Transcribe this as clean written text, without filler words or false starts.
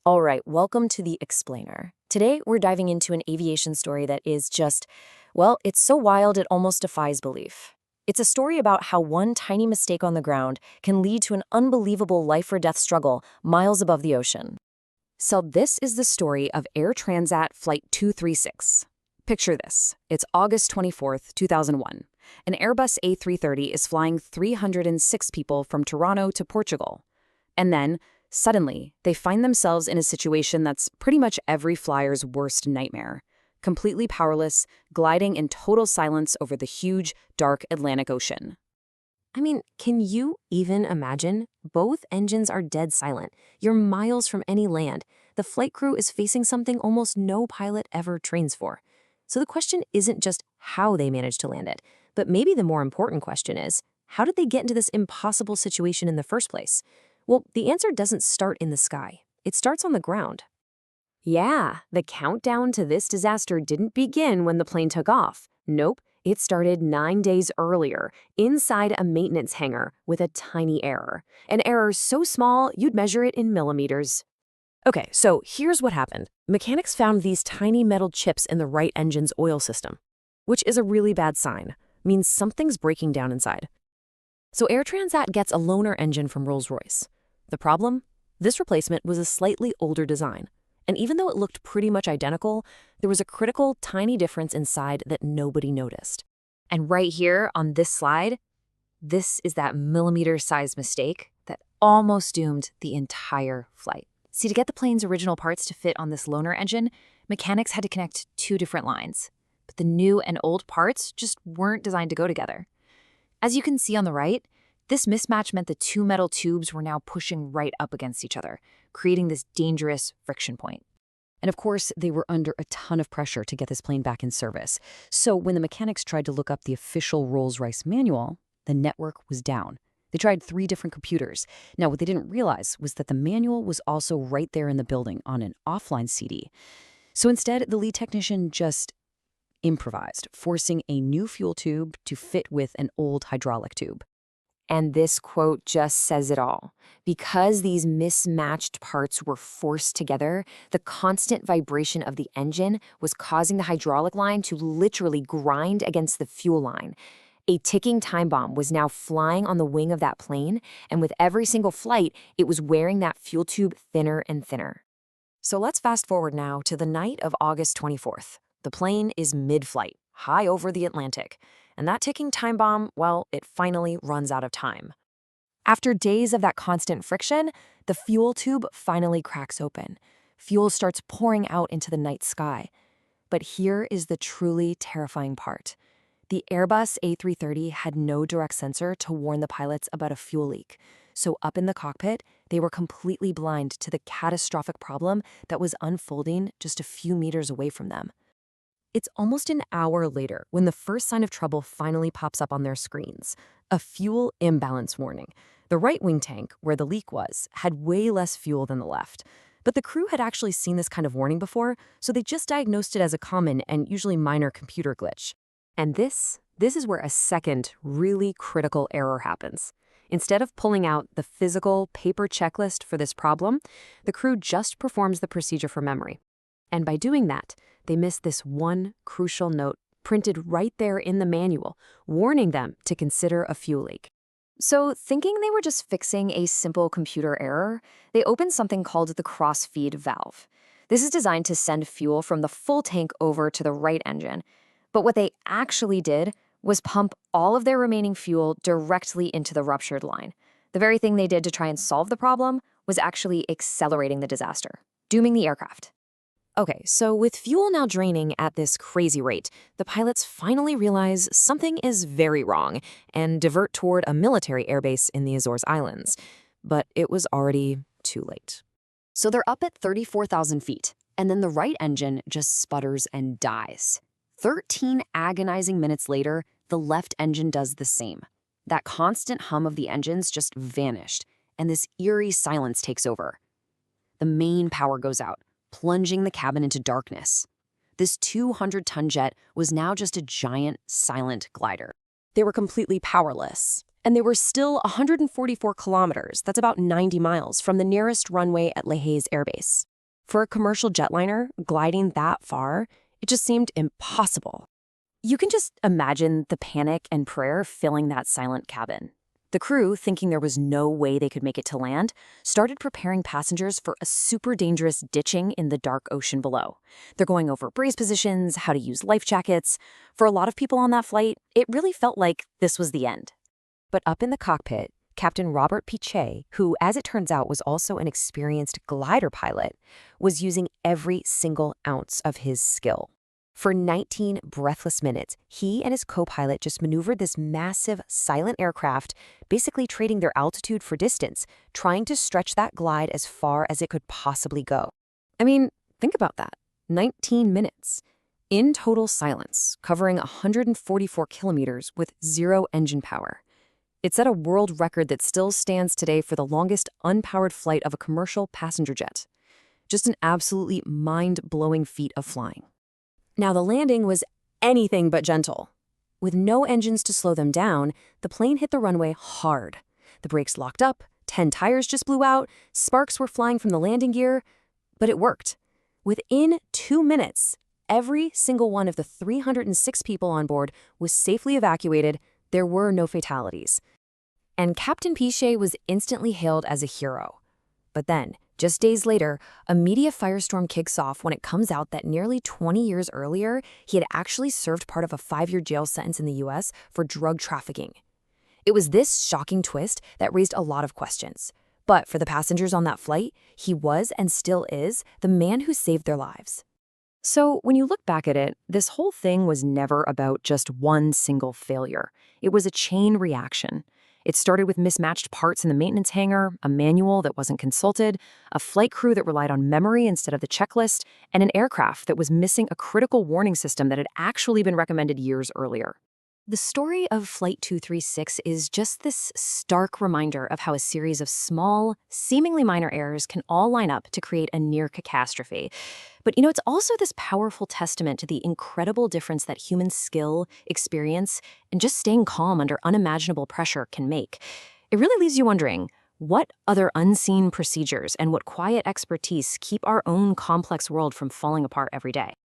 All right, welcome to The Explainer. Today, we're diving into an aviation story that is just, well, it's so wild it almost defies belief. It's a story about how one tiny mistake on the ground can lead to an unbelievable life or death struggle miles above the ocean. So this is the story of Air Transat Flight 236. Picture this. It's August 24th, 2001. An Airbus A330 is flying 306 people from Toronto to Portugal. And then, suddenly, they find themselves in a situation that's pretty much every flyer's worst nightmare. Completely powerless, gliding in total silence over the huge, dark Atlantic Ocean. I mean, can you even imagine? Both engines are dead silent. You're miles from any land. The flight crew is facing something almost no pilot ever trains for. So the question isn't just how they managed to land it, but maybe the more important question is, how did they get into this impossible situation in the first place? Well, the answer doesn't start in the sky. It starts on the ground. Yeah, the countdown to this disaster didn't begin when the plane took off. Nope, it started 9 days earlier, inside a maintenance hangar with a tiny error. An error so small you'd measure it in millimeters. Okay, so here's what happened. Mechanics found these tiny metal chips in the right engine's oil system, which is a really bad sign. Means something's breaking down inside. So Air Transat gets a loaner engine from Rolls-Royce. The problem? This replacement was a slightly older design. And even though it looked pretty much identical, there was a critical, tiny difference inside that nobody noticed. And right here on this slide, this is that millimeter-sized mistake that almost doomed the entire flight. See, to get the plane's original parts to fit on this loaner engine, mechanics had to connect two different lines. But the new and old parts just weren't designed to go together. As you can see on the right, this mismatch meant the two metal tubes were now pushing right up against each other, creating this dangerous friction point. And of course, they were under a ton of pressure to get this plane back in service. So when the mechanics tried to look up the official Rolls-Royce manual, the network was down. They tried 3 different computers. Now, what they didn't realize was that the manual was also right there in the building on an offline CD. So instead, the lead technician just improvised, forcing a new fuel tube to fit with an old hydraulic tube. And this quote just says it all. Because these mismatched parts were forced together, the constant vibration of the engine was causing the hydraulic line to literally grind against the fuel line. A ticking time bomb was now flying on the wing of that plane, and with every single flight, it was wearing that fuel tube thinner and thinner. So let's fast forward now to the night of August 24th. The plane is mid-flight, high over the Atlantic. And that ticking time bomb, well, it finally runs out of time. After days of that constant friction, the fuel tube finally cracks open. Fuel starts pouring out into the night sky. But here is the truly terrifying part. The Airbus A330 had no direct sensor to warn the pilots about a fuel leak. So up in the cockpit, they were completely blind to the catastrophic problem that was unfolding just a few meters away from them. It's almost an hour later when the first sign of trouble finally pops up on their screens, a fuel imbalance warning. The right wing tank, where the leak was, had way less fuel than the left. But the crew had actually seen this kind of warning before, so they just diagnosed it as a common and usually minor computer glitch. And this is where a second, really critical error happens. Instead of pulling out the physical paper checklist for this problem, the crew just performs the procedure from memory. And by doing that, they miss this one crucial note printed right there in the manual, warning them to consider a fuel leak. So, thinking they were just fixing a simple computer error, they opened something called the cross-feed valve. This is designed to send fuel from the full tank over to the right engine. But what they actually did was pump all of their remaining fuel directly into the ruptured line. The very thing they did to try and solve the problem was actually accelerating the disaster, dooming the aircraft. Okay, so with fuel now draining at this crazy rate, the pilots finally realize something is very wrong and divert toward a military airbase in the Azores Islands. But it was already too late. So they're up at 34,000 feet, and then the right engine just sputters and dies. 13 agonizing minutes later, the left engine does the same. That constant hum of the engines just vanished, and this eerie silence takes over. The main power goes out, plunging the cabin into darkness. This 200-ton jet was now just a giant, silent glider. They were completely powerless, and they were still 144 kilometers, that's about 90 miles, from the nearest runway at Lehé's airbase. For a commercial jetliner, gliding that far, it just seemed impossible. You can just imagine the panic and prayer filling that silent cabin. The crew, thinking there was no way they could make it to land, started preparing passengers for a super dangerous ditching in the dark ocean below. They're going over brace positions, how to use life jackets. For a lot of people on that flight, it really felt like this was the end. But up in the cockpit, Captain Robert Piché, who, as it turns out, was also an experienced glider pilot, was using every single ounce of his skill. For 19 breathless minutes, he and his co-pilot just maneuvered this massive, silent aircraft, basically trading their altitude for distance, trying to stretch that glide as far as it could possibly go. I mean, think about that. 19 minutes. In total silence, covering 144 kilometers with zero engine power. It set a world record that still stands today for the longest unpowered flight of a commercial passenger jet. Just an absolutely mind-blowing feat of flying. Now, the landing was anything but gentle. With no engines to slow them down, the plane hit the runway hard. The brakes locked up, 10 tires just blew out, sparks were flying from the landing gear, but it worked. Within 2 minutes, every single one of the 306 people on board was safely evacuated. There were no fatalities. And Captain Piché was instantly hailed as a hero. But then, just days later, a media firestorm kicks off when it comes out that nearly 20 years earlier, he had actually served part of a 5-year jail sentence in the U.S. for drug trafficking. It was this shocking twist that raised a lot of questions. But for the passengers on that flight, he was and still is the man who saved their lives. So when you look back at it, this whole thing was never about just one single failure. It was a chain reaction. It started with mismatched parts in the maintenance hangar, a manual that wasn't consulted, a flight crew that relied on memory instead of the checklist, and an aircraft that was missing a critical warning system that had actually been recommended years earlier. The story of Flight 236 is just this stark reminder of how a series of small, seemingly minor errors can all line up to create a near catastrophe. But it's also this powerful testament to the incredible difference that human skill, experience, and just staying calm under unimaginable pressure can make. It really leaves you wondering, what other unseen procedures and what quiet expertise keep our own complex world from falling apart every day?